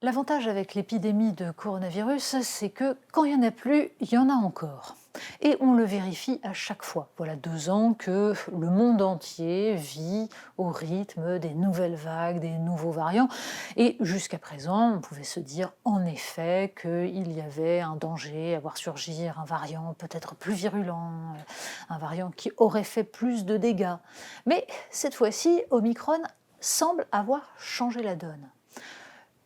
L'avantage avec l'épidémie de coronavirus, c'est que quand il n'y en a plus, il y en a encore. Et on le vérifie à chaque fois. Voilà 2 ans que le monde entier vit au rythme des nouvelles vagues, des nouveaux variants. Et jusqu'à présent, on pouvait se dire en effet qu'il y avait un danger à voir surgir un variant peut-être plus virulent, un variant qui aurait fait plus de dégâts. Mais cette fois-ci, Omicron semble avoir changé la donne.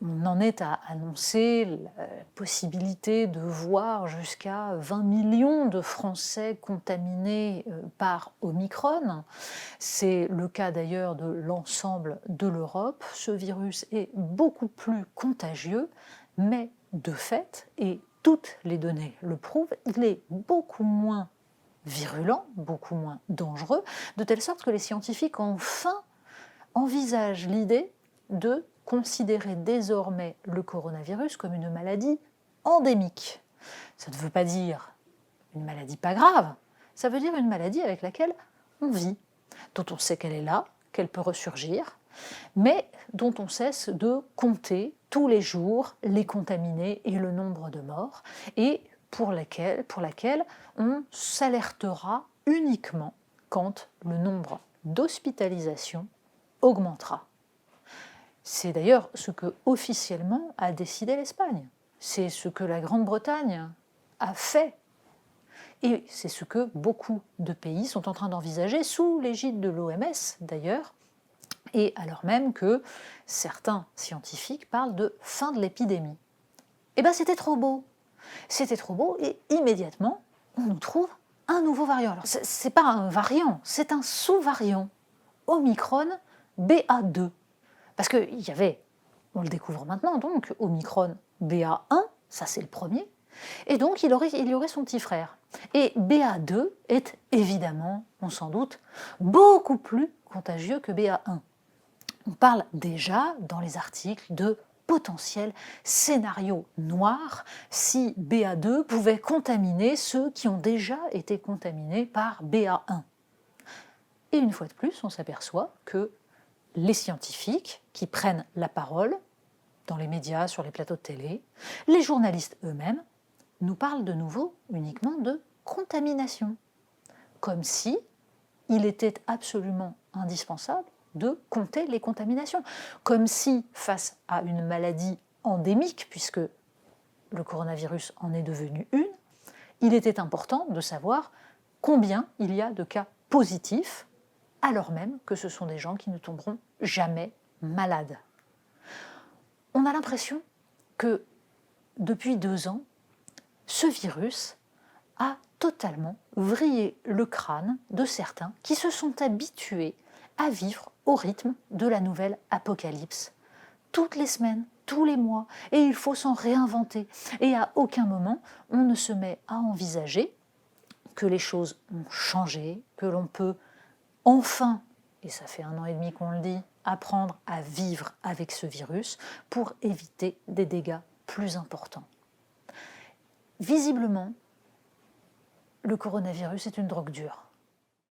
On en est à annoncer la possibilité de voir jusqu'à 20 millions de Français contaminés par Omicron. C'est le cas d'ailleurs de l'ensemble de l'Europe. Ce virus est beaucoup plus contagieux, mais de fait, et toutes les données le prouvent, il est beaucoup moins virulent, beaucoup moins dangereux, de telle sorte que les scientifiques enfin envisagent l'idée de considérer désormais le coronavirus comme une maladie endémique. Ça ne veut pas dire une maladie pas grave, ça veut dire une maladie avec laquelle on vit, dont on sait qu'elle est là, qu'elle peut ressurgir, mais dont on cesse de compter tous les jours les contaminés et le nombre de morts, et pour laquelle on s'alertera uniquement quand le nombre d'hospitalisations augmentera. C'est d'ailleurs ce que officiellement a décidé l'Espagne. C'est ce que la Grande-Bretagne a fait. Et c'est ce que beaucoup de pays sont en train d'envisager, sous l'égide de l'OMS d'ailleurs, et alors même que certains scientifiques parlent de fin de l'épidémie. Eh bien c'était trop beau. C'était trop beau et immédiatement, on nous trouve un nouveau variant. Alors c'est pas un variant, c'est un sous-variant. Omicron BA2. Parce qu'il y avait, on le découvre maintenant, donc Omicron BA1, ça c'est le premier, et donc il y aurait son petit frère. Et BA2 est évidemment, on s'en doute, beaucoup plus contagieux que BA1. On parle déjà dans les articles de potentiel scénario noir si BA2 pouvait contaminer ceux qui ont déjà été contaminés par BA1. Et une fois de plus, on s'aperçoit que les scientifiques qui prennent la parole dans les médias, sur les plateaux de télé, les journalistes eux-mêmes, nous parlent de nouveau uniquement de contamination, comme si il était absolument indispensable de compter les contaminations, comme si, face à une maladie endémique, puisque le coronavirus en est devenu une, il était important de savoir combien il y a de cas positifs, alors même que ce sont des gens qui ne tomberont jamais malades. On a l'impression que depuis 2 ans, ce virus a totalement vrillé le crâne de certains qui se sont habitués à vivre au rythme de la nouvelle apocalypse. Toutes les semaines, tous les mois, et il faut s'en réinventer. Et à aucun moment, on ne se met à envisager que les choses ont changé, que l'on peut enfin, et ça fait 1 an et demi qu'on le dit, apprendre à vivre avec ce virus pour éviter des dégâts plus importants. Visiblement, le coronavirus est une drogue dure.